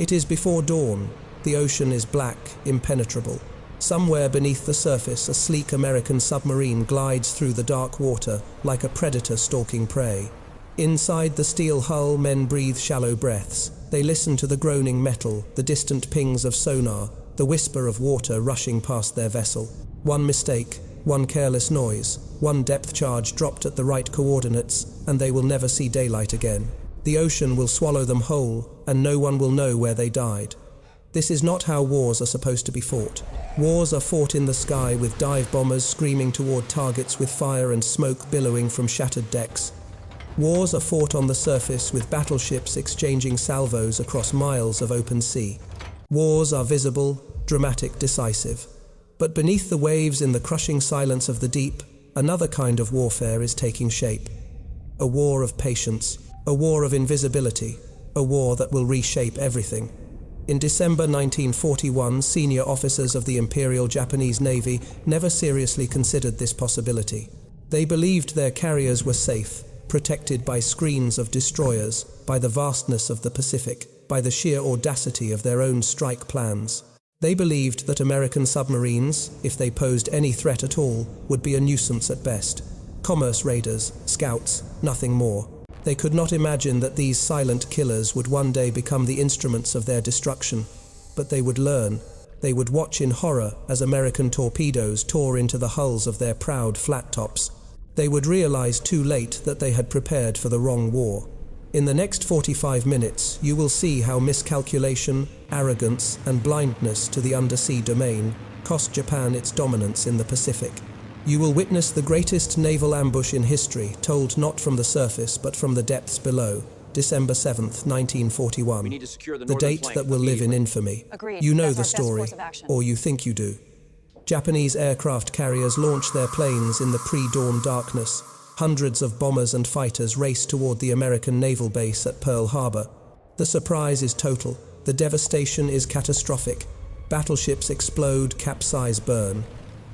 It is before dawn. The ocean is black, impenetrable. Somewhere beneath the surface, a sleek American submarine glides through the dark water like a predator stalking prey. Inside the steel hull, men breathe shallow breaths. They listen to the groaning metal, the distant pings of sonar, the whisper of water rushing past their vessel. One mistake, one careless noise, one depth charge dropped at the right coordinates, and they will never see daylight again. The ocean will swallow them whole, and no one will know where they died. This is not how wars are supposed to be fought. Wars are fought in the sky with dive bombers screaming toward targets with fire and smoke billowing from shattered decks. Wars are fought on the surface with battleships exchanging salvos across miles of open sea. Wars are visible, dramatic, decisive. But beneath the waves, in the crushing silence of the deep, another kind of warfare is taking shape. A war of patience, a war of invisibility, a war that will reshape everything. In December 1941, senior officers of the Imperial Japanese Navy never seriously considered this possibility. They believed their carriers were safe, protected by screens of destroyers, by the vastness of the Pacific, by the sheer audacity of their own strike plans. They believed that American submarines, if they posed any threat at all, would be a nuisance at best. Commerce raiders, scouts, nothing more. They could not imagine that these silent killers would one day become the instruments of their destruction. But they would learn. They would watch in horror as American torpedoes tore into the hulls of their proud flat tops. They would realize too late that they had prepared for the wrong war. In the next 45 minutes, you will see how miscalculation, arrogance, and blindness to the undersea domain cost Japan its dominance in the Pacific. You will witness the greatest naval ambush in history, told not from the surface but from the depths below. December 7th, 1941. The date that will live in infamy. Agreed. You know That's the our best story, course of action. or you think you do. Japanese aircraft carriers launch their planes in the pre-dawn darkness. Hundreds of bombers and fighters race toward the American naval base at Pearl Harbor. The surprise is total. The devastation is catastrophic. Battleships explode, capsize, burn.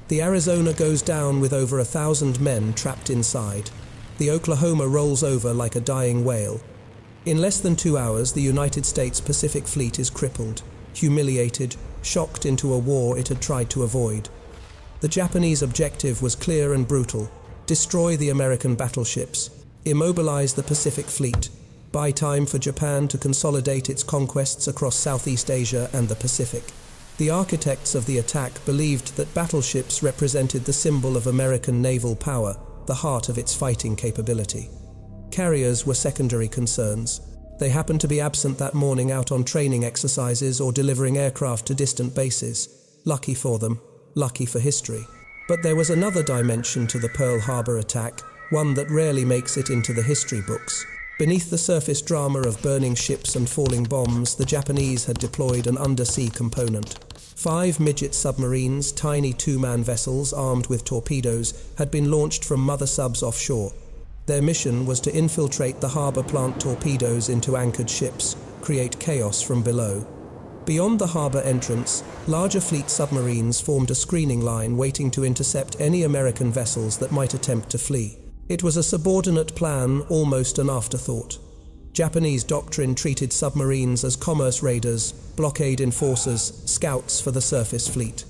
The Arizona goes down with over 1,000 men trapped inside. The Oklahoma rolls over like a dying whale. In less than 2 hours, the United States Pacific Fleet is crippled, humiliated, shocked into a war it had tried to avoid. The Japanese objective was clear and brutal: destroy the American battleships, immobilize the Pacific Fleet, buy time for Japan to consolidate its conquests across Southeast Asia and the Pacific. The architects of the attack believed that battleships represented the symbol of American naval power, the heart of its fighting capability. Carriers were secondary concerns. They happened to be absent that morning, out on training exercises or delivering aircraft to distant bases. Lucky for them, lucky for history. But there was another dimension to the Pearl Harbor attack, one that rarely makes it into the history books. Beneath the surface drama of burning ships and falling bombs, the Japanese had deployed an undersea component. 5 midget submarines, tiny 2-man vessels armed with torpedoes, had been launched from mother subs offshore. Their mission was to infiltrate the harbor, plant torpedoes into anchored ships, create chaos from below. Beyond the harbor entrance, larger fleet submarines formed a screening line waiting to intercept any American vessels that might attempt to flee. It was a subordinate plan, almost an afterthought. Japanese doctrine treated submarines as commerce raiders, blockade enforcers, scouts for the surface fleet.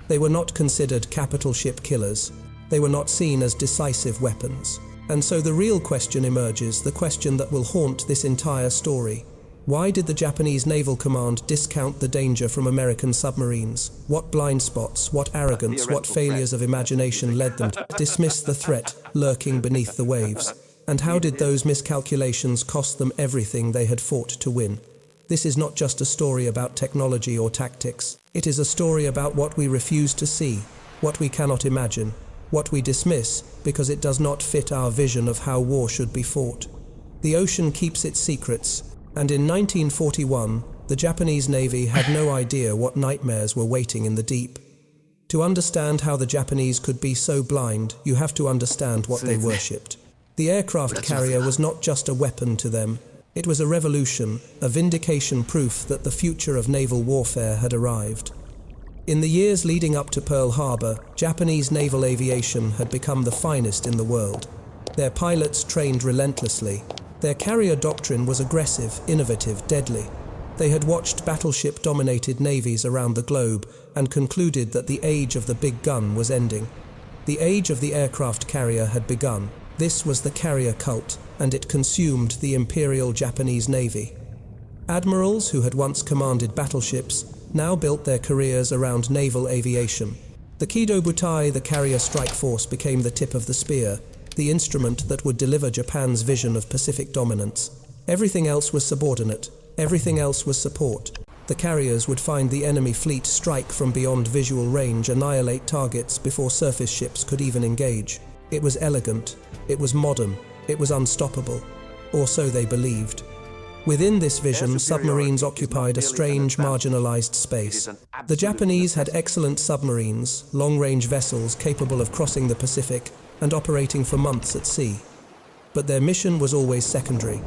They were not considered capital ship killers. They were not seen as decisive weapons. And so the real question emerges, the question that will haunt this entire story. Why did the Japanese Naval Command discount the danger from American submarines? What blind spots, what arrogance, what failures of imagination led them to dismiss the threat lurking beneath the waves? And how did those miscalculations cost them everything they had fought to win? This is not just a story about technology or tactics. It is a story about what we refuse to see, what we cannot imagine, what we dismiss because it does not fit our vision of how war should be fought. The ocean keeps its secrets, and in 1941, the Japanese Navy had no idea what nightmares were waiting in the deep. To understand how the Japanese could be so blind, you have to understand what they worshipped. The aircraft carrier was not just a weapon to them. It was a revolution, a vindication, proof that the future of naval warfare had arrived. In the years leading up to Pearl Harbor, Japanese naval aviation had become the finest in the world. Their pilots trained relentlessly. Their carrier doctrine was aggressive, innovative, deadly. They had watched battleship-dominated navies around the globe and concluded that the age of the big gun was ending. The age of the aircraft carrier had begun. This was the carrier cult, and it consumed the Imperial Japanese Navy. Admirals who had once commanded battleships now built their careers around naval aviation. The Kido Butai, the carrier strike force, became the tip of the spear, the instrument that would deliver Japan's vision of Pacific dominance. Everything else was subordinate. Everything else was support. The carriers would find the enemy fleet strike from beyond visual range, annihilate targets before surface ships could even engage. It was elegant. It was modern. It was unstoppable. Or so they believed. Within this vision, submarines occupied a strange, marginalized space. The Japanese had excellent submarines, long-range vessels capable of crossing the Pacific and operating for months at sea. But their mission was always secondary.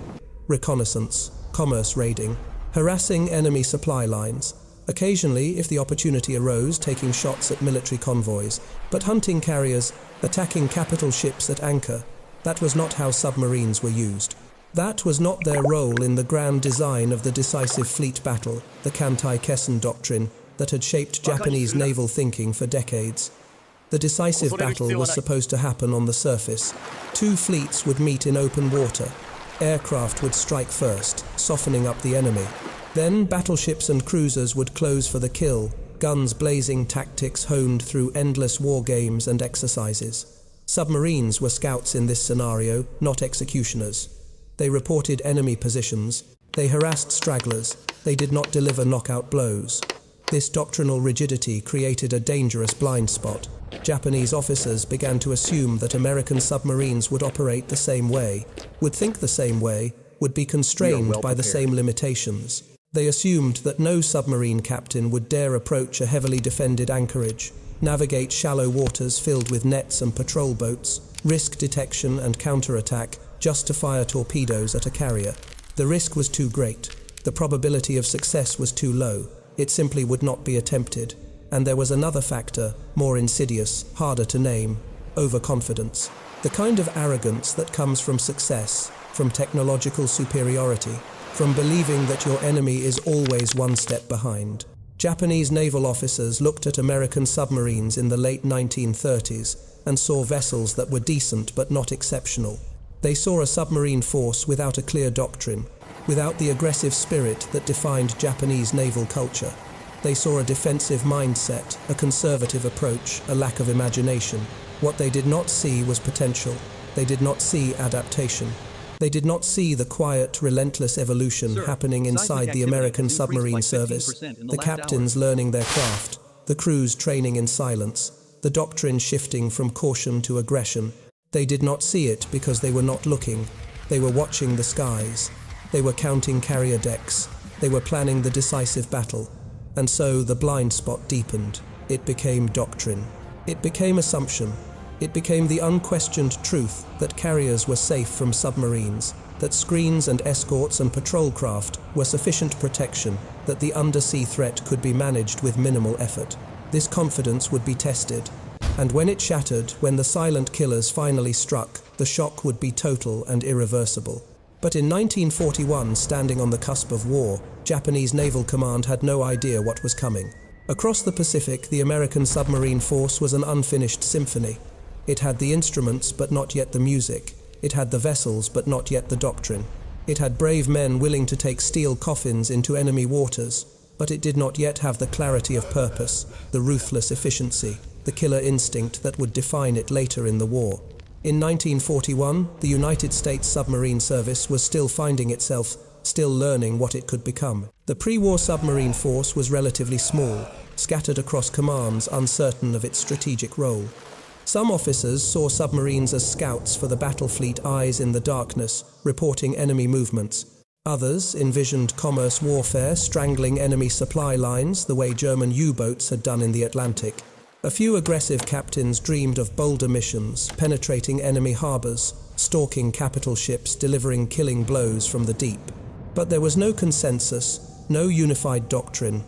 Reconnaissance, commerce raiding, harassing enemy supply lines, occasionally, if the opportunity arose, taking shots at military convoys, but hunting carriers, attacking capital ships at anchor. That was not how submarines were used. That was not their role in the grand design of the decisive fleet battle, the Kantai-Kessen doctrine, that had shaped Japanese naval thinking for decades. The decisive battle was supposed to happen on the surface. Two fleets would meet in open water. Aircraft would strike first, softening up the enemy. Then battleships and cruisers would close for the kill, guns blazing, tactics honed through endless war games and exercises. Submarines were scouts in this scenario, not executioners. They reported enemy positions. They harassed stragglers. They did not deliver knockout blows. This doctrinal rigidity created a dangerous blind spot. Japanese officers began to assume that American submarines would operate the same way, would think the same way, would be constrained by the same limitations. They assumed that no submarine captain would dare approach a heavily defended anchorage, navigate shallow waters filled with nets and patrol boats, risk detection and counterattack just to fire torpedoes at a carrier. The risk was too great. The probability of success was too low. It simply would not be attempted. And there was another factor, more insidious, harder to name: overconfidence. The kind of arrogance that comes from success, from technological superiority, from believing that your enemy is always one step behind. Japanese naval officers looked at American submarines in the late 1930s and saw vessels that were decent but not exceptional. They saw a submarine force without a clear doctrine, without the aggressive spirit that defined Japanese naval culture. They saw a defensive mindset, a conservative approach, a lack of imagination. What they did not see was potential. They did not see adaptation. They did not see the quiet, relentless evolution happening inside the American submarine service, the captains learning their craft, the crews training in silence, the doctrine shifting from caution to aggression. They did not see it because they were not looking. They were watching the skies. They were counting carrier decks. They were planning the decisive battle. And so the blind spot deepened. It became doctrine. It became assumption. It became the unquestioned truth that carriers were safe from submarines, that screens and escorts and patrol craft were sufficient protection, that the undersea threat could be managed with minimal effort. This confidence would be tested. And when it shattered, when the silent killers finally struck, the shock would be total and irreversible. But in 1941, standing on the cusp of war, Japanese Naval Command had no idea what was coming. Across the Pacific, the American submarine force was an unfinished symphony. It had the instruments, but not yet the music. It had the vessels, but not yet the doctrine. It had brave men willing to take steel coffins into enemy waters, but it did not yet have the clarity of purpose, the ruthless efficiency, the killer instinct that would define it later in the war. In 1941, the United States Submarine Service was still finding itself, still learning what it could become. The pre-war submarine force was relatively small, scattered across commands, uncertain of its strategic role. Some officers saw submarines as scouts for the battle fleet, eyes in the darkness, reporting enemy movements. Others envisioned commerce warfare, strangling enemy supply lines the way German U-boats had done in the Atlantic. A few aggressive captains dreamed of bolder missions, penetrating enemy harbors, stalking capital ships, delivering killing blows from the deep. But there was no consensus, no unified doctrine.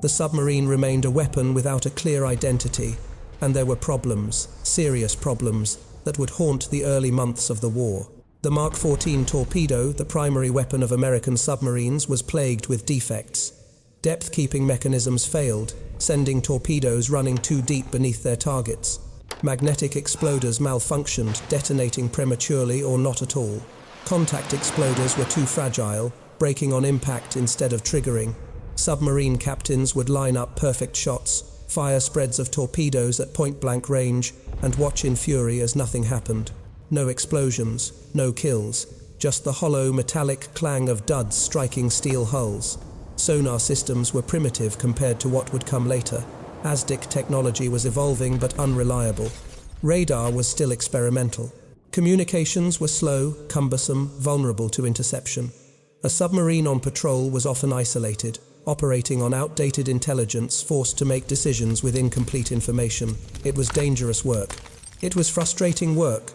The submarine remained a weapon without a clear identity, and there were problems, serious problems, that would haunt the early months of the war. The Mark 14 torpedo, the primary weapon of American submarines, was plagued with defects. Depth-keeping mechanisms failed, sending torpedoes running too deep beneath their targets. Magnetic exploders malfunctioned, detonating prematurely or not at all. Contact exploders were too fragile, breaking on impact instead of triggering. Submarine captains would line up perfect shots, fire spreads of torpedoes at point-blank range, and watch in fury as nothing happened. No explosions, no kills, just the hollow metallic clang of duds striking steel hulls. Sonar systems were primitive compared to what would come later. ASDIC technology was evolving but unreliable. Radar was still experimental. Communications were slow, cumbersome, vulnerable to interception. A submarine on patrol was often isolated, operating on outdated intelligence, forced to make decisions with incomplete information. It was dangerous work. It was frustrating work.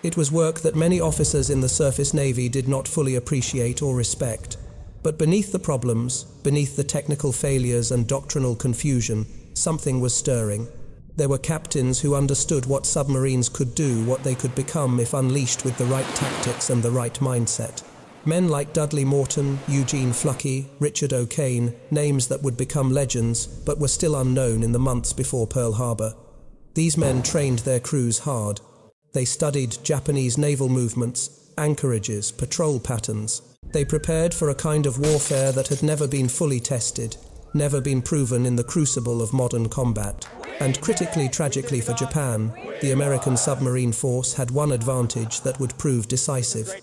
It was work that many officers in the surface navy did not fully appreciate or respect. But beneath the problems, beneath the technical failures and doctrinal confusion, something was stirring. There were captains who understood what submarines could do, what they could become if unleashed with the right tactics and the right mindset. Men like Dudley Morton, Eugene Fluckey, Richard O'Kane, names that would become legends but were still unknown in the months before Pearl Harbor. These men trained their crews hard. They studied Japanese naval movements, anchorages, patrol patterns. They prepared for a kind of warfare that had never been fully tested, never been proven in the crucible of modern combat. And critically, tragically for Japan, the American submarine force had one advantage that would prove decisive.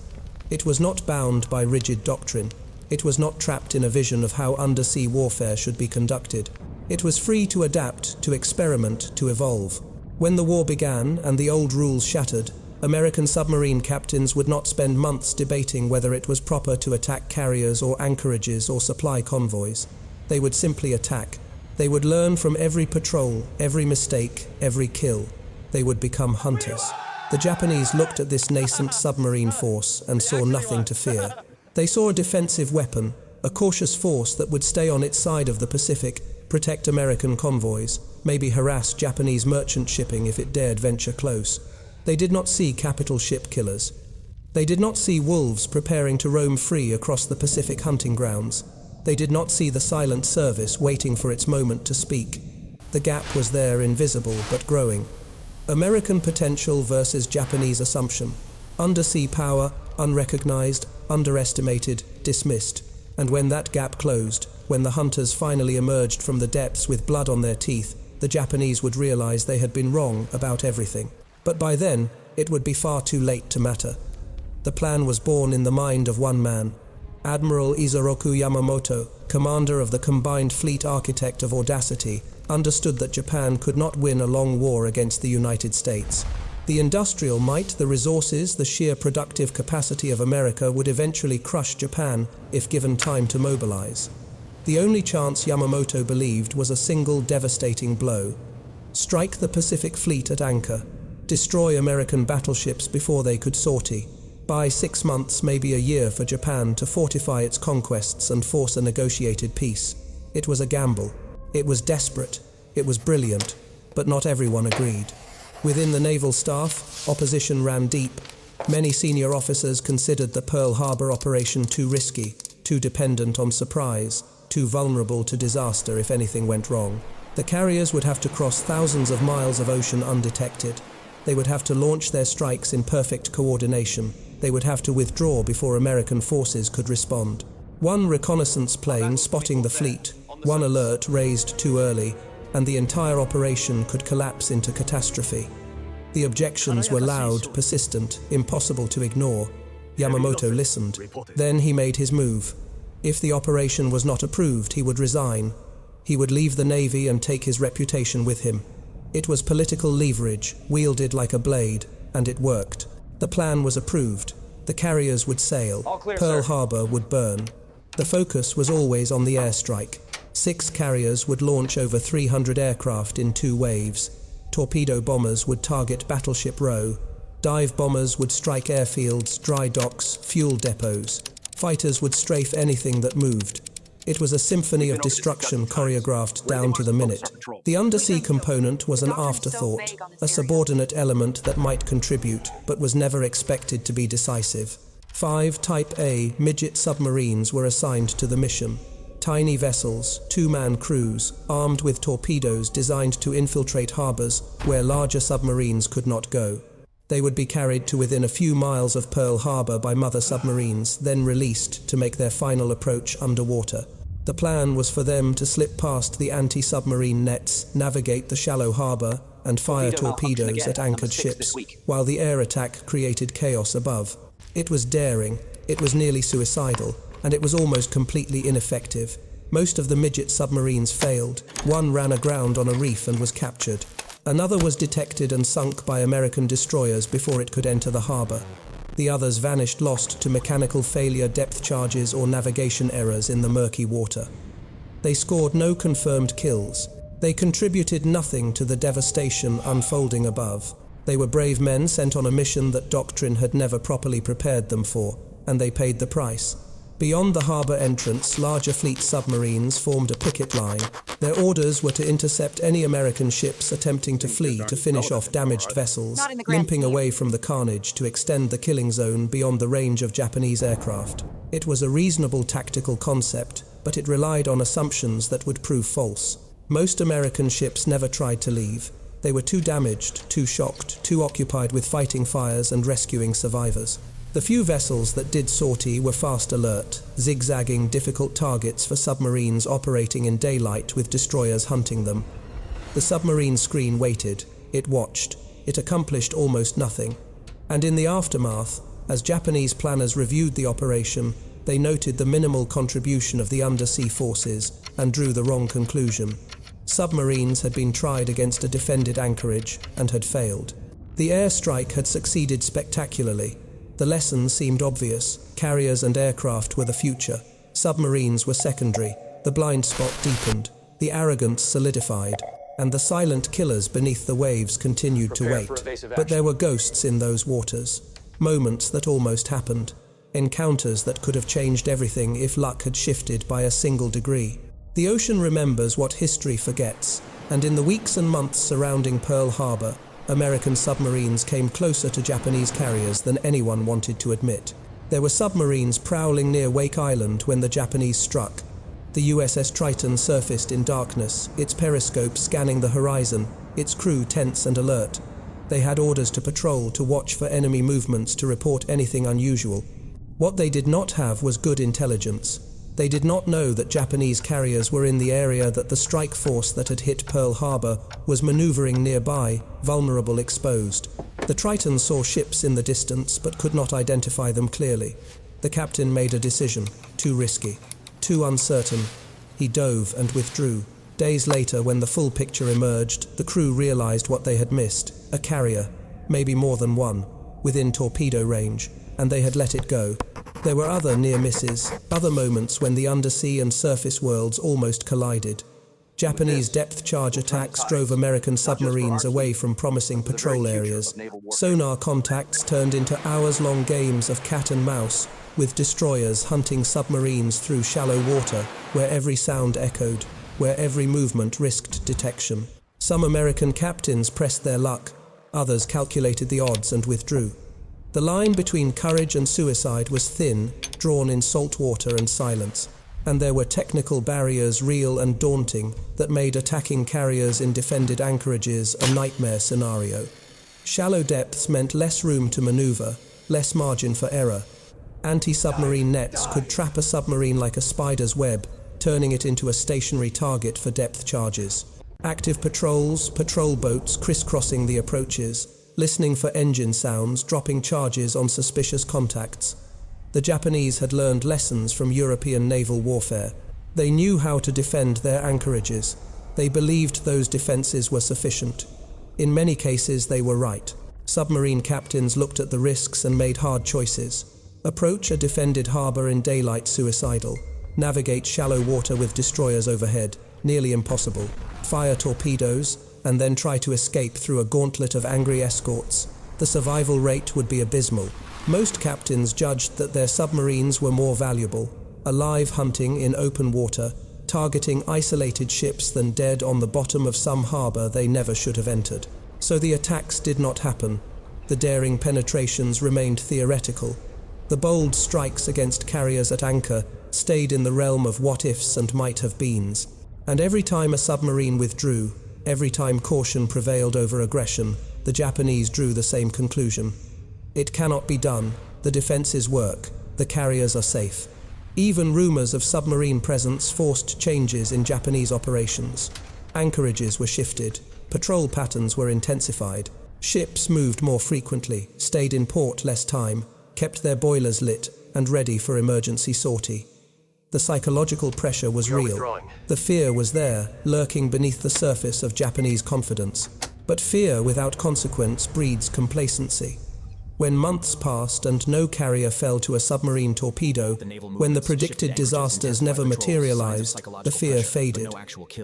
It was not bound by rigid doctrine. It was not trapped in a vision of how undersea warfare should be conducted. It was free to adapt, to experiment, to evolve. When the war began and the old rules shattered, American submarine captains would not spend months debating whether it was proper to attack carriers or anchorages or supply convoys. They would simply attack. They would learn from every patrol, every mistake, every kill. They would become hunters. The Japanese looked at this nascent submarine force and saw nothing to fear. They saw a defensive weapon, a cautious force that would stay on its side of the Pacific, protect American convoys, maybe harass Japanese merchant shipping if it dared venture close. They did not see capital ship killers. They did not see wolves preparing to roam free across the Pacific hunting grounds. They did not see the silent service waiting for its moment to speak. The gap was there, invisible but growing. American potential versus Japanese assumption. Undersea power, unrecognized, underestimated, dismissed. And when that gap closed, when the hunters finally emerged from the depths with blood on their teeth, the Japanese would realize they had been wrong about everything. But by then, it would be far too late to matter. The plan was born in the mind of one man. Admiral Isoroku Yamamoto, commander of the combined fleet, architect of audacity, understood that Japan could not win a long war against the United States. The industrial might, the resources, the sheer productive capacity of America would eventually crush Japan if given time to mobilize. The only chance Yamamoto believed was a single devastating blow. Strike the Pacific Fleet at anchor. Destroy American battleships before they could sortie. Buy 6 months, maybe a year for Japan to fortify its conquests and force a negotiated peace. It was a gamble. It was desperate. It was brilliant. But not everyone agreed. Within the naval staff, opposition ran deep. Many senior officers considered the Pearl Harbor operation too risky, too dependent on surprise, too vulnerable to disaster if anything went wrong. The carriers would have to cross thousands of miles of ocean undetected. They would have to launch their strikes in perfect coordination. They would have to withdraw before American forces could respond. One reconnaissance plane spotting the fleet, one alert raised too early, and the entire operation could collapse into catastrophe. The objections were loud, persistent, impossible to ignore. Yamamoto listened. Then he made his move. If the operation was not approved, he would resign. He would leave the Navy and take his reputation with him. It was political leverage, wielded like a blade, and it worked. The plan was approved. The carriers would sail. Pearl Harbor would burn. The focus was always on the airstrike. 6 carriers would launch over 300 aircraft in 2 waves. Torpedo bombers would target Battleship Row. Dive bombers would strike airfields, dry docks, fuel depots. Fighters would strafe anything that moved. It was a symphony of destruction choreographed down to the minute. The undersea component was an afterthought, a subordinate element that might contribute, but was never expected to be decisive. 5 Type A midget submarines were assigned to the mission. Tiny vessels, 2-man crews, armed with torpedoes designed to infiltrate harbors where larger submarines could not go. They would be carried to within a few miles of Pearl Harbor by mother submarines, then released to make their final approach underwater. The plan was for them to slip past the anti-submarine nets, navigate the shallow harbor, and fire torpedoes at anchored ships, while the air attack created chaos above. It was daring, it was nearly suicidal, and it was almost completely ineffective. Most of the midget submarines failed. One ran aground on a reef and was captured. Another was detected and sunk by American destroyers before it could enter the harbor. The others vanished lost to mechanical failure, depth charges, or navigation errors in the murky water. They scored no confirmed kills. They contributed nothing to the devastation unfolding above. They were brave men sent on a mission that doctrine had never properly prepared them for, and they paid the price. Beyond the harbor entrance, larger fleet submarines formed a picket line. Their orders were to intercept any American ships attempting to flee to finish off damaged vessels, limping away from the carnage to extend the killing zone beyond the range of Japanese aircraft. It was a reasonable tactical concept, but it relied on assumptions that would prove false. Most American ships never tried to leave. They were too damaged, too shocked, too occupied with fighting fires and rescuing survivors. The few vessels that did sortie were fast alert, zigzagging difficult targets for submarines operating in daylight with destroyers hunting them. The submarine screen waited, it watched, it accomplished almost nothing. And in the aftermath, as Japanese planners reviewed the operation, they noted the minimal contribution of the undersea forces and drew the wrong conclusion. Submarines had been tried against a defended anchorage and had failed. The airstrike had succeeded spectacularly. The lesson seemed obvious. Carriers and aircraft were the future. Submarines were secondary. The blind spot deepened. The arrogance solidified. And the silent killers beneath the waves continued to wait. But there were ghosts in those waters. Moments that almost happened. Encounters that could have changed everything if luck had shifted by a single degree. The ocean remembers what history forgets. And in the weeks and months surrounding Pearl Harbor, American submarines came closer to Japanese carriers than anyone wanted to admit. There were submarines prowling near Wake Island when the Japanese struck. The USS Triton surfaced in darkness, its periscope scanning the horizon, its crew tense and alert. They had orders to patrol, to watch for enemy movements, to report anything unusual. What they did not have was good intelligence. They did not know that Japanese carriers were in the area, that the strike force that had hit Pearl Harbor was maneuvering nearby, vulnerable, exposed. The Triton saw ships in the distance but could not identify them clearly. The captain made a decision. Too risky. Too uncertain. He dove and withdrew. Days later, when the full picture emerged, the crew realized what they had missed. A carrier, maybe more than one, within torpedo range, and they had let it go. There were other near misses, other moments when the undersea and surface worlds almost collided. Japanese depth charge attacks drove American submarines away from promising patrol areas. Sonar contacts turned into hours-long games of cat and mouse, with destroyers hunting submarines through shallow water, where every sound echoed, where every movement risked detection. Some American captains pressed their luck, others calculated the odds and withdrew. The line between courage and suicide was thin, drawn in salt water and silence. And there were technical barriers, real and daunting, that made attacking carriers in defended anchorages a nightmare scenario. Shallow depths meant less room to maneuver, less margin for error. Anti-submarine nets could trap a submarine like a spider's web, turning it into a stationary target for depth charges. Active patrols, patrol boats crisscrossing the approaches, listening for engine sounds, dropping charges on suspicious contacts. The Japanese had learned lessons from European naval warfare. They knew how to defend their anchorages. They believed those defenses were sufficient. In many cases, they were right. Submarine captains looked at the risks and made hard choices. Approach a defended harbor in daylight, suicidal. Navigate shallow water with destroyers overhead, nearly impossible. Fire torpedoes, and then try to escape through a gauntlet of angry escorts. The survival rate would be abysmal. Most captains judged that their submarines were more valuable. alive hunting in open water, targeting isolated ships then dead on the bottom of some harbor they never should have entered. So the attacks did not happen. The daring penetrations remained theoretical. The bold strikes against carriers at anchor stayed in the realm of what-ifs and might-have-beens. And every time a submarine withdrew, every time caution prevailed over aggression, the Japanese drew the same conclusion. It cannot be done. The defenses work. The carriers are safe. Even rumors of submarine presence forced changes in Japanese operations. Anchorages were shifted. Patrol patterns were intensified. Ships moved more frequently, stayed in port less time, kept their boilers lit, and ready for emergency sortie. The psychological pressure was real. The fear was there, lurking beneath the surface of Japanese confidence. But fear without consequence breeds complacency. When months passed and no carrier fell to a submarine torpedo, when the predicted disasters never materialized, the fear faded.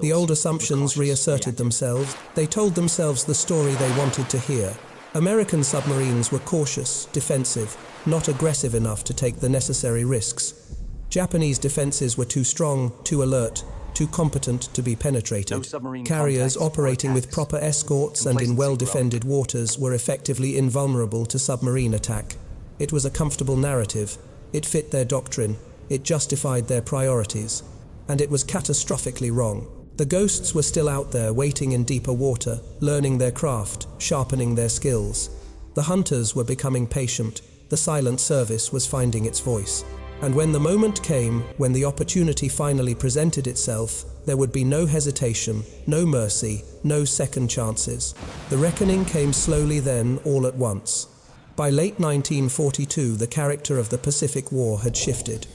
The old assumptions reasserted themselves. They told themselves the story they wanted to hear. American submarines were cautious, defensive, not aggressive enough to take the necessary risks. Japanese defenses were too strong, too alert, too competent to be penetrated. Carriers operating with proper escorts and in well-defended waters were effectively invulnerable to submarine attack. It was a comfortable narrative. It fit their doctrine. It justified their priorities. And it was catastrophically wrong. The ghosts were still out there, waiting in deeper water, learning their craft, sharpening their skills. The hunters were becoming patient. The silent service was finding its voice. And when the moment came, when the opportunity finally presented itself, there would be no hesitation, no mercy, no second chances. The reckoning came slowly then, all at once. By late 1942, the character of the Pacific War had shifted.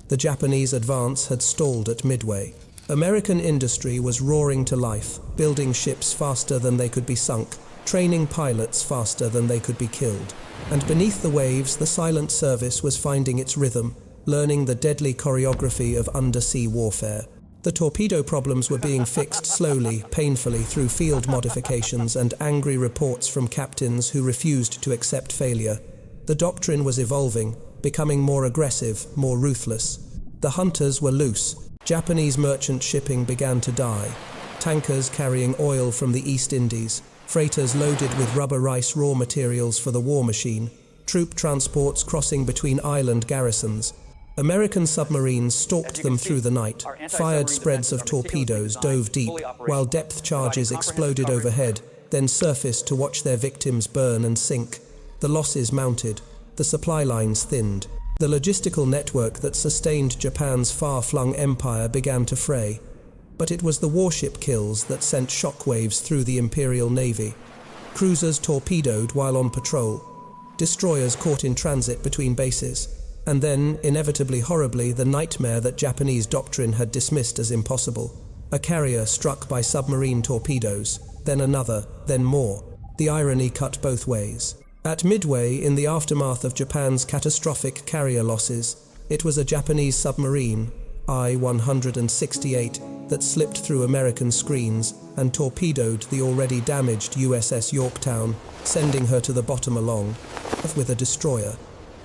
The Japanese advance had stalled at Midway. American industry was roaring to life, building ships faster than they could be sunk, training pilots faster than they could be killed. And beneath the waves, the silent service was finding its rhythm, learning the deadly choreography of undersea warfare. The torpedo problems were being fixed slowly, painfully through field modifications and angry reports from captains who refused to accept failure. The doctrine was evolving, becoming more aggressive, more ruthless. The hunters were loose. Japanese merchant shipping began to die. Tankers carrying oil from the East Indies, freighters loaded with rubber rice raw materials for the war machine, troop transports crossing between island garrisons. American submarines stalked them through the night, fired spreads of torpedoes, dove deep, while depth charges exploded overhead, then surfaced to watch their victims burn and sink. The losses mounted. The supply lines thinned. The logistical network that sustained Japan's far-flung empire began to fray. But it was the warship kills that sent shockwaves through the Imperial Navy. Cruisers torpedoed while on patrol. Destroyers caught in transit between bases. And then, inevitably horribly, the nightmare that Japanese doctrine had dismissed as impossible. A carrier struck by submarine torpedoes, then another, then more. The irony cut both ways. At Midway, in the aftermath of Japan's catastrophic carrier losses, it was a Japanese submarine, I-168, that slipped through American screens and torpedoed the already damaged USS Yorktown, sending her to the bottom along with a destroyer.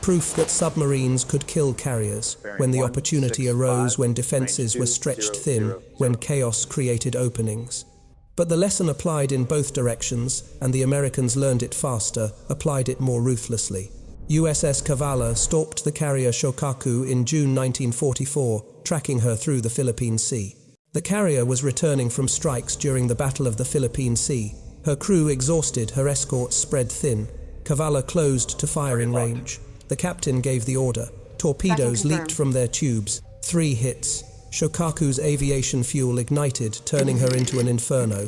Proof that submarines could kill carriers when the opportunity arose, when defenses were stretched thin, when chaos created openings. But the lesson applied in both directions, and the Americans learned it faster, applied it more ruthlessly. USS Kavala stalked the carrier Shokaku in June 1944, tracking her through the Philippine Sea. The carrier was returning from strikes during the Battle of the Philippine Sea. Her crew exhausted, her escorts spread thin. Kavala closed to firing range. The captain gave the order. Torpedoes leaped from their tubes. 3 hits. Shokaku's aviation fuel ignited, turning her into an inferno.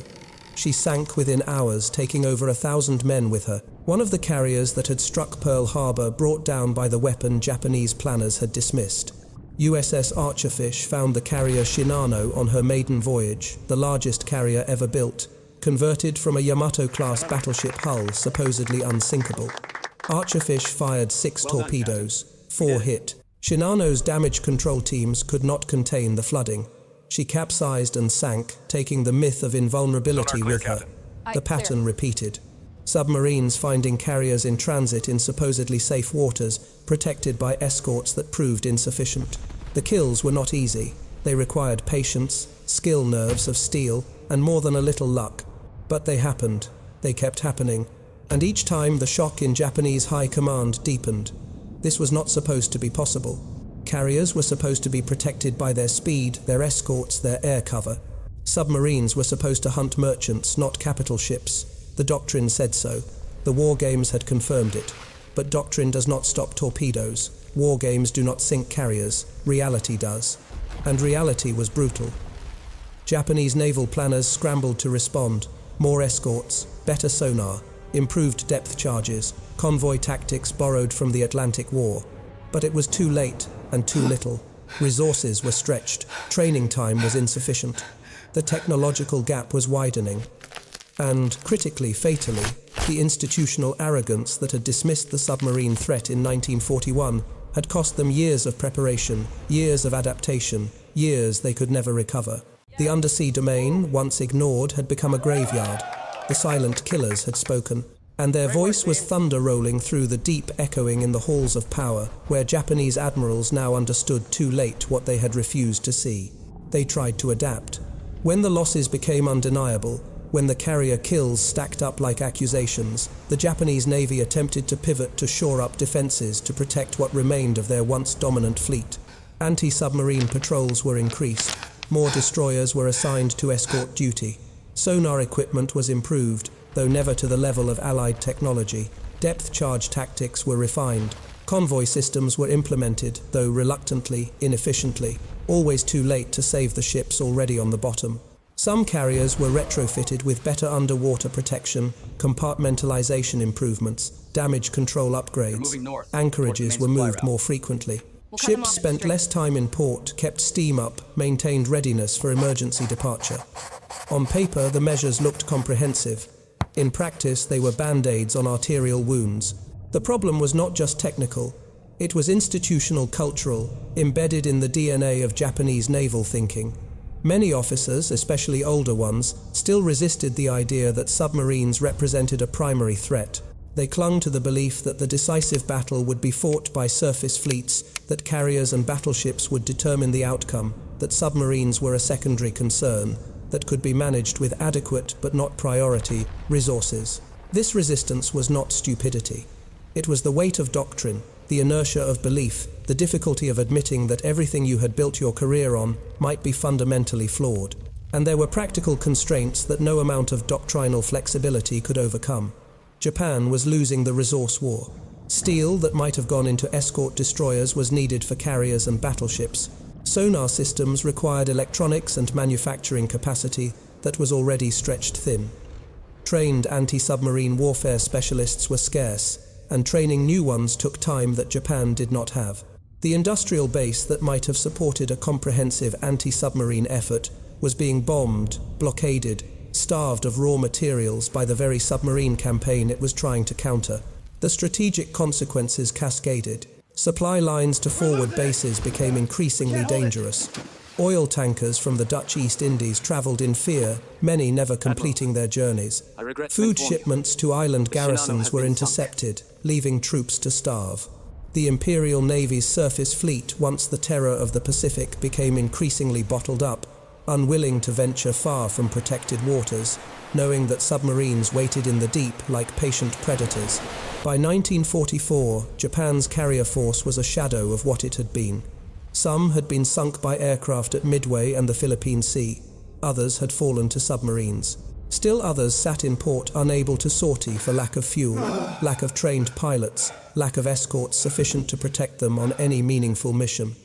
She sank within hours, taking over 1,000 men with her. One of the carriers that had struck Pearl Harbor, brought down by the weapon Japanese planners had dismissed. USS Archerfish found the carrier Shinano on her maiden voyage, the largest carrier ever built, converted from a Yamato-class battleship hull supposedly unsinkable. Archerfish fired 6 torpedoes, 4 hit. Shinano's damage control teams could not contain the flooding. She capsized and sank, taking the myth of invulnerability with her. The pattern repeated. Submarines finding carriers in transit in supposedly safe waters, protected by escorts that proved insufficient. The kills were not easy. They required patience, skill nerves of steel, and more than a little luck. But they happened. They kept happening. And each time the shock in Japanese high command deepened. This was not supposed to be possible. Carriers were supposed to be protected by their speed, their escorts, their air cover. Submarines were supposed to hunt merchants, not capital ships. The doctrine said so. The war games had confirmed it. But doctrine does not stop torpedoes. War games do not sink carriers. Reality does. And reality was brutal. Japanese naval planners scrambled to respond. More escorts, better sonar, improved depth charges, convoy tactics borrowed from the Atlantic War. But it was too late and too little. Resources were stretched. Training time was insufficient. The technological gap was widening. And, critically, fatally, the institutional arrogance that had dismissed the submarine threat in 1941 had cost them years of preparation, years of adaptation, years they could never recover. The undersea domain, once ignored, had become a graveyard. The silent killers had spoken, and their voice was thunder rolling through the deep echoing in the halls of power, where Japanese admirals now understood too late what they had refused to see. They tried to adapt. When the losses became undeniable, when the carrier kills stacked up like accusations, the Japanese Navy attempted to pivot to shore up defenses to protect what remained of their once dominant fleet. Anti-submarine patrols were increased. More destroyers were assigned to escort duty. Sonar equipment was improved, though never to the level of Allied technology. Depth charge tactics were refined. Convoy systems were implemented, though reluctantly, inefficiently, always too late to save the ships already on the bottom. Some carriers were retrofitted with better underwater protection, compartmentalization improvements, damage control upgrades. Anchorages were moved more frequently. Ships spent less time in port, kept steam up, maintained readiness for emergency departure. On paper, the measures looked comprehensive. In practice, they were band-aids on arterial wounds. The problem was not just technical. It was institutional, cultural, embedded in the DNA of Japanese naval thinking. Many officers, especially older ones, still resisted the idea that submarines represented a primary threat. They clung to the belief that the decisive battle would be fought by surface fleets, that carriers and battleships would determine the outcome, that submarines were a secondary concern, that could be managed with adequate, but not priority, resources. This resistance was not stupidity. It was the weight of doctrine, the inertia of belief, the difficulty of admitting that everything you had built your career on might be fundamentally flawed. And there were practical constraints that no amount of doctrinal flexibility could overcome. Japan was losing the resource war. Steel that might have gone into escort destroyers was needed for carriers and battleships. Sonar systems required electronics and manufacturing capacity that was already stretched thin. Trained anti-submarine warfare specialists were scarce, and training new ones took time that Japan did not have. The industrial base that might have supported a comprehensive anti-submarine effort was being bombed, blockaded, starved of raw materials by the very submarine campaign it was trying to counter. The strategic consequences cascaded. Supply lines to forward bases became increasingly dangerous. Oil tankers from the Dutch East Indies travelled in fear, many never completing their journeys. Food shipments to island garrisons were intercepted, leaving troops to starve. The Imperial Navy's surface fleet, once the terror of the Pacific, became increasingly bottled up, unwilling to venture far from protected waters, knowing that submarines waited in the deep like patient predators. By 1944, Japan's carrier force was a shadow of what it had been. Some had been sunk by aircraft at Midway and the Philippine Sea. Others had fallen to submarines. Still others sat in port unable to sortie for lack of fuel, lack of trained pilots, lack of escorts sufficient to protect them on any meaningful mission.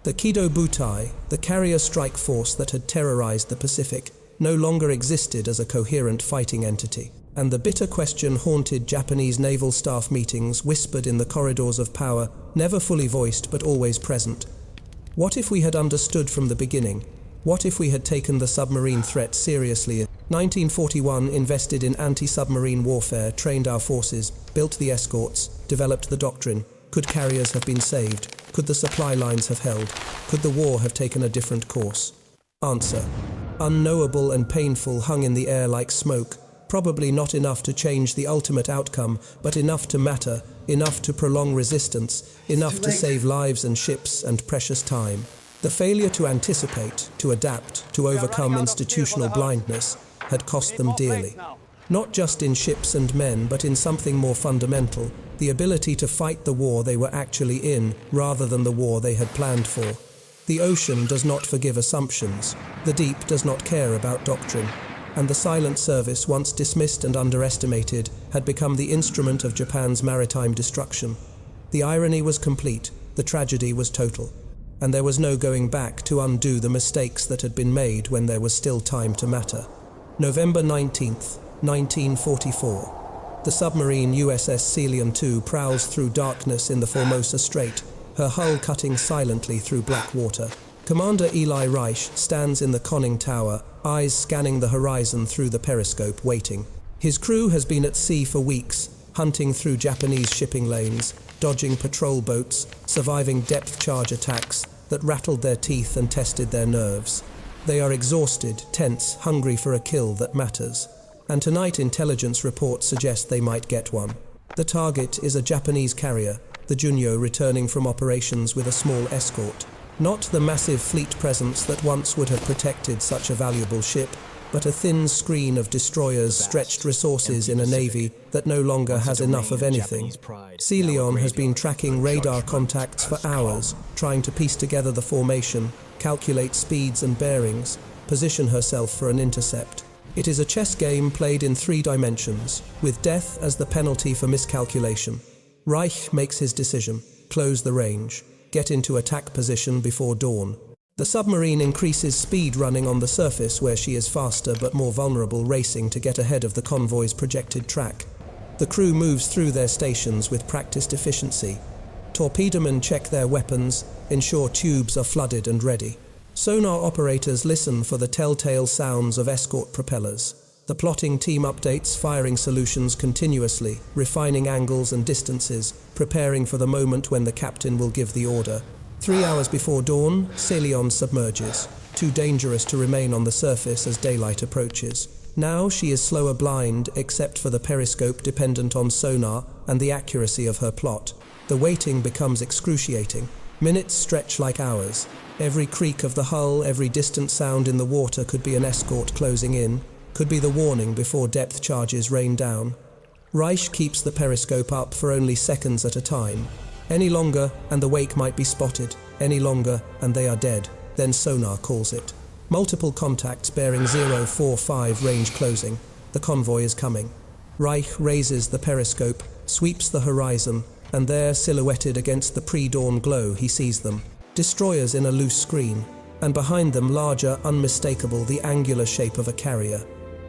The Kido Butai, the carrier strike force that had terrorized the Pacific, no longer existed as a coherent fighting entity. And the bitter question haunted Japanese naval staff meetings, whispered in the corridors of power, never fully voiced but always present. What if we had understood from the beginning? What if we had taken the submarine threat seriously? 1941 invested in anti-submarine warfare, trained our forces, built the escorts, developed the doctrine. Could carriers have been saved? Could the supply lines have held? Could the war have taken a different course? Answer: unknowable and painful, hung in the air like smoke. Probably not enough to change the ultimate outcome, but enough to matter, enough to prolong resistance, enough to save lives and ships and precious time. The failure to anticipate, to adapt, to overcome institutional blindness had cost them dearly. Not just in ships and men, but in something more fundamental, the ability to fight the war they were actually in, rather than the war they had planned for. The ocean does not forgive assumptions, the deep does not care about doctrine, and the silent service, once dismissed and underestimated, had become the instrument of Japan's maritime destruction. The irony was complete, the tragedy was total, and there was no going back to undo the mistakes that had been made when there was still time to matter. November 19th, 1944. The submarine USS Ceylon II prowls through darkness in the Formosa Strait, her hull cutting silently through black water. Commander Eli Reich stands in the conning tower, eyes scanning the horizon through the periscope, waiting. His crew has been at sea for weeks, hunting through Japanese shipping lanes, dodging patrol boats, surviving depth charge attacks that rattled their teeth and tested their nerves. They are exhausted, tense, hungry for a kill that matters. And tonight intelligence reports suggest they might get one. The target is a Japanese carrier, the Junyo, returning from operations with a small escort. Not the massive fleet presence that once would have protected such a valuable ship, but a thin screen of destroyers, stretched resources in a navy that no longer has enough of anything. Ceylon has been tracking radar contacts for hours, trying to piece together the formation, calculate speeds and bearings, position herself for an intercept. It is a chess game played in 3 dimensions, with death as the penalty for miscalculation. Reich makes his decision: close the range, get into attack position before dawn. The submarine increases speed, running on the surface where she is faster but more vulnerable, racing to get ahead of the convoy's projected track. The crew moves through their stations with practiced efficiency. Torpedomen check their weapons, ensure tubes are flooded and ready. Sonar operators listen for the telltale sounds of escort propellers. The plotting team updates firing solutions continuously, refining angles and distances, preparing for the moment when the captain will give the order. 3 hours before dawn, Ceylon submerges, too dangerous to remain on the surface as daylight approaches. Now she is slower blind, except for the periscope dependent on sonar and the accuracy of her plot. The waiting becomes excruciating. Minutes stretch like hours. Every creak of the hull, every distant sound in the water could be an escort closing in, could be the warning before depth charges rain down. Reich keeps the periscope up for only seconds at a time. Any longer, and the wake might be spotted. Any longer, and they are dead. Then sonar calls it. Multiple contacts bearing 045 range closing. The convoy is coming. Reich raises the periscope, sweeps the horizon, and there, silhouetted against the pre-dawn glow, he sees them. Destroyers in a loose screen, and behind them, larger, unmistakable, the angular shape of a carrier.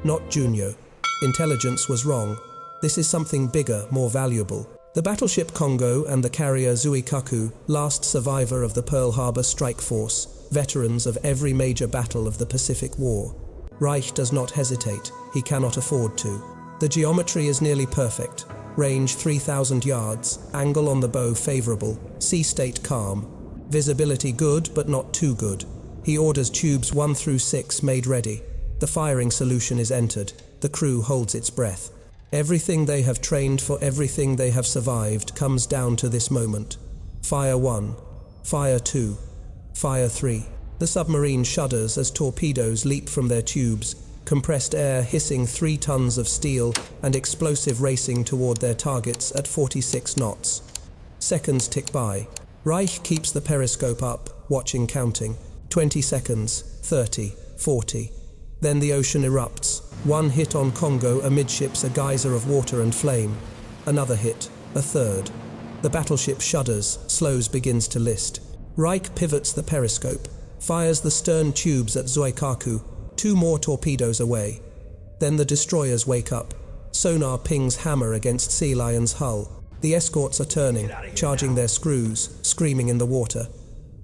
Not Junyo. Intelligence was wrong. This is something bigger, more valuable. The battleship Kongo and the carrier Zuikaku, last survivor of the Pearl Harbor strike force, veterans of every major battle of the Pacific War. Reich does not hesitate. He cannot afford to. The geometry is nearly perfect. Range 3,000 yards, angle on the bow favorable, sea state calm. Visibility good, but not too good. He orders tubes 1 through 6 made ready. The firing solution is entered. The crew holds its breath. Everything they have trained for, everything they have survived, comes down to this moment. Fire 1, Fire 2, Fire 3. The submarine shudders as torpedoes leap from their tubes, compressed air hissing 3 tons of steel and explosive racing toward their targets at 46 knots. Seconds tick by. Reich keeps the periscope up, watching, counting. 20 seconds, 30, 40. Then the ocean erupts. 1 hit on Kongo, amidships a geyser of water and flame. Another hit, a third. The battleship shudders, slows, begins to list. Reich pivots the periscope, fires the stern tubes at Zuikaku, 2 more torpedoes away. Then the destroyers wake up. Sonar pings hammer against Sea Lion's hull. The escorts are turning, charging their screws, screaming in the water.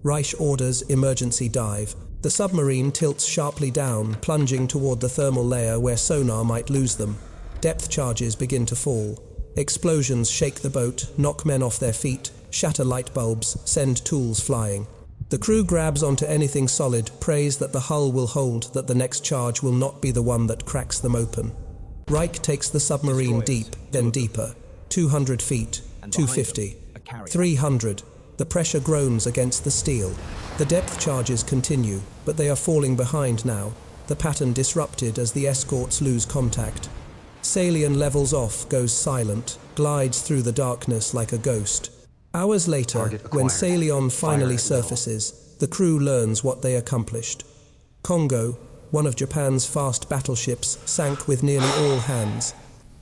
Reich orders emergency dive. The submarine tilts sharply down, plunging toward the thermal layer where sonar might lose them. Depth charges begin to fall. Explosions shake the boat, knock men off their feet, shatter light bulbs, send tools flying. The crew grabs onto anything solid, prays that the hull will hold, that the next charge will not be the one that cracks them open. Reich takes the submarine deep, then deeper. 200 feet. 250, 300. The pressure groans against the steel. The depth charges continue, but they are falling behind now, the pattern disrupted as the escorts lose contact. Salian levels off, goes silent, glides through the darkness like a ghost. Hours later, when Salion finally surfaces, the crew learns what they accomplished. Kongo, one of Japan's fast battleships, sank with nearly all hands.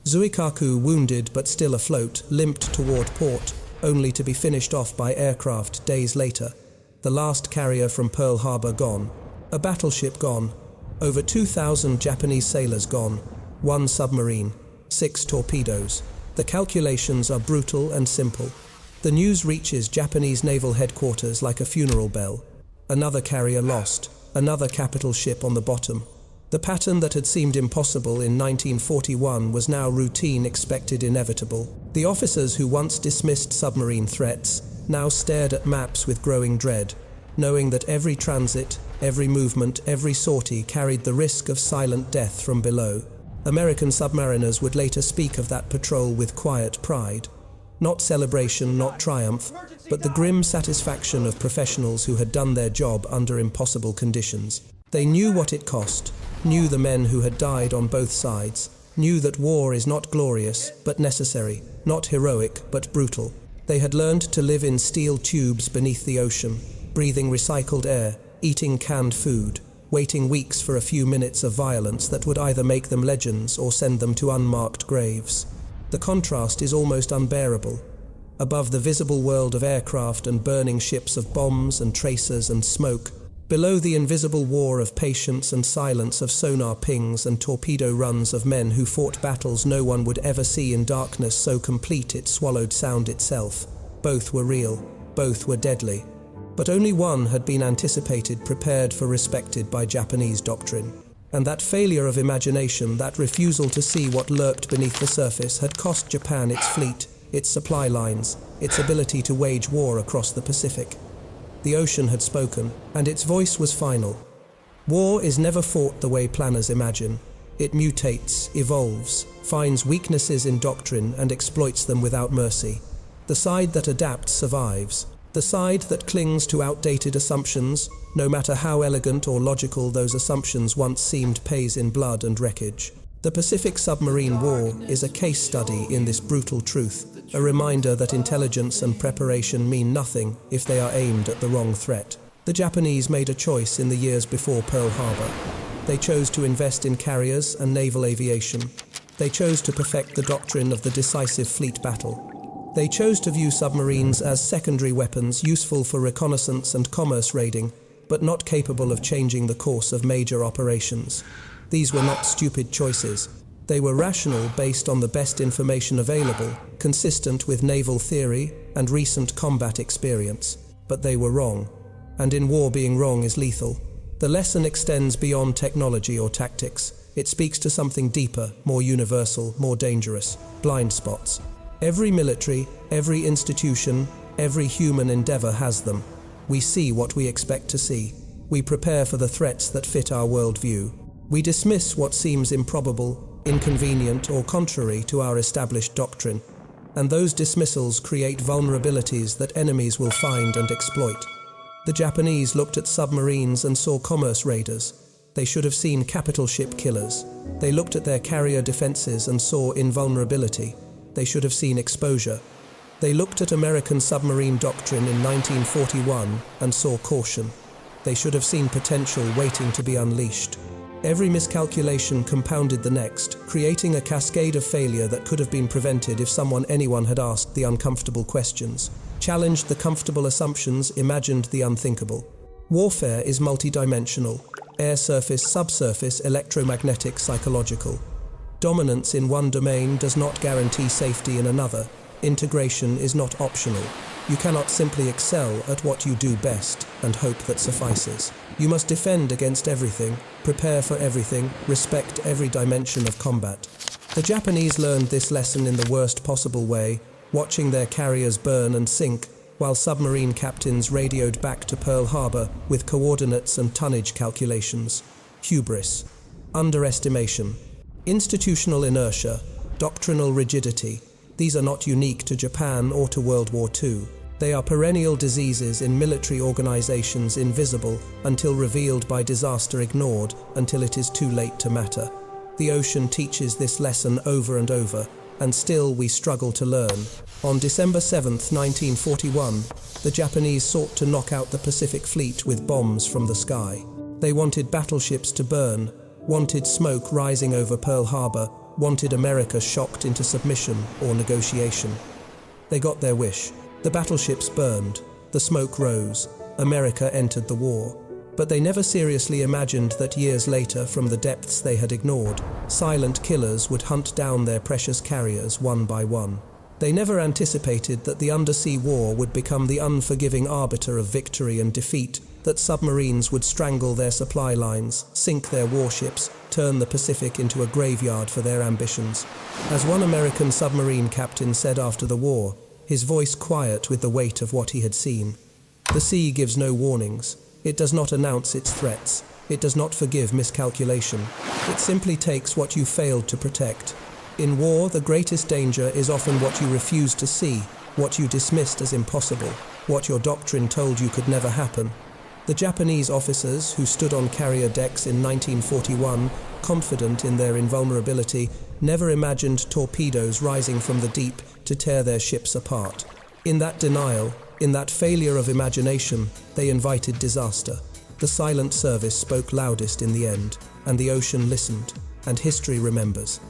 Zuikaku, wounded but still afloat, limped toward port, only to be finished off by aircraft days later. The last carrier from Pearl Harbor gone. A battleship gone. Over 2,000 Japanese sailors gone. 1 submarine. 6 torpedoes. The calculations are brutal and simple. The news reaches Japanese naval headquarters like a funeral bell. Another carrier lost. Another capital ship on the bottom. The pattern that had seemed impossible in 1941 was now routine, expected, inevitable. The officers who once dismissed submarine threats now stared at maps with growing dread, knowing that every transit, every movement, every sortie carried the risk of silent death from below. American submariners would later speak of that patrol with quiet pride. Not celebration, not triumph, but the grim satisfaction of professionals who had done their job under impossible conditions. They knew what it cost, knew the men who had died on both sides, knew that war is not glorious, but necessary, not heroic, but brutal. They had learned to live in steel tubes beneath the ocean, breathing recycled air, eating canned food, waiting weeks for a few minutes of violence that would either make them legends or send them to unmarked graves. The contrast is almost unbearable. Above the visible world of aircraft and burning ships of bombs and tracers and smoke, below the invisible war of patience and silence of sonar pings and torpedo runs of men who fought battles no one would ever see in darkness so complete it swallowed sound itself. Both were real, both were deadly. But only one had been anticipated, prepared for, respected by Japanese doctrine. And that failure of imagination, that refusal to see what lurked beneath the surface, had cost Japan its fleet, its supply lines, its ability to wage war across the Pacific. The ocean had spoken, and its voice was final. War is never fought the way planners imagine. It mutates, evolves, finds weaknesses in doctrine and exploits them without mercy. The side that adapts survives. The side that clings to outdated assumptions, no matter how elegant or logical those assumptions once seemed, pays in blood and wreckage. The Pacific Submarine War is a case study in this brutal truth, a reminder that intelligence and preparation mean nothing if they are aimed at the wrong threat. The Japanese made a choice in the years before Pearl Harbor. They chose to invest in carriers and naval aviation. They chose to perfect the doctrine of the decisive fleet battle. They chose to view submarines as secondary weapons useful for reconnaissance and commerce raiding, but not capable of changing the course of major operations. These were not stupid choices. They were rational, based on the best information available, consistent with naval theory and recent combat experience. But they were wrong. And in war, being wrong is lethal. The lesson extends beyond technology or tactics. It speaks to something deeper, more universal, more dangerous: blind spots. Every military, every institution, every human endeavor has them. We see what we expect to see. We prepare for the threats that fit our worldview. We dismiss what seems improbable, inconvenient, or contrary to our established doctrine. And those dismissals create vulnerabilities that enemies will find and exploit. The Japanese looked at submarines and saw commerce raiders. They should have seen capital ship killers. They looked at their carrier defenses and saw invulnerability. They should have seen exposure. They looked at American submarine doctrine in 1941 and saw caution. They should have seen potential waiting to be unleashed. Every miscalculation compounded the next, creating a cascade of failure that could have been prevented if anyone had asked the uncomfortable questions, challenged the comfortable assumptions, imagined the unthinkable. Warfare is multidimensional: air, surface, subsurface, electromagnetic, psychological. Dominance in one domain does not guarantee safety in another. Integration is not optional. You cannot simply excel at what you do best and hope that suffices. You must defend against everything, prepare for everything, respect every dimension of combat. The Japanese learned this lesson in the worst possible way, watching their carriers burn and sink, while submarine captains radioed back to Pearl Harbor with coordinates and tonnage calculations. Hubris, underestimation, institutional inertia, doctrinal rigidity. These are not unique to Japan or to World War II. They are perennial diseases in military organizations, invisible until revealed by disaster, ignored until it is too late to matter. The ocean teaches this lesson over and over, and still we struggle to learn. On December 7, 1941, the Japanese sought to knock out the Pacific Fleet with bombs from the sky. They wanted battleships to burn, wanted smoke rising over Pearl Harbor, wanted America shocked into submission or negotiation. They got their wish. The battleships burned, the smoke rose, America entered the war. But they never seriously imagined that years later, from the depths they had ignored, silent killers would hunt down their precious carriers one by one. They never anticipated that the undersea war would become the unforgiving arbiter of victory and defeat, that submarines would strangle their supply lines, sink their warships, turn the Pacific into a graveyard for their ambitions. As one American submarine captain said after the war, his voice quiet with the weight of what he had seen, "The sea gives no warnings. It does not announce its threats. It does not forgive miscalculation. It simply takes what you failed to protect. In war, the greatest danger is often what you refused to see, what you dismissed as impossible, what your doctrine told you could never happen." The Japanese officers who stood on carrier decks in 1941, confident in their invulnerability, never imagined torpedoes rising from the deep to tear their ships apart. In that denial, in that failure of imagination, they invited disaster. The silent service spoke loudest in the end, and the ocean listened, and history remembers.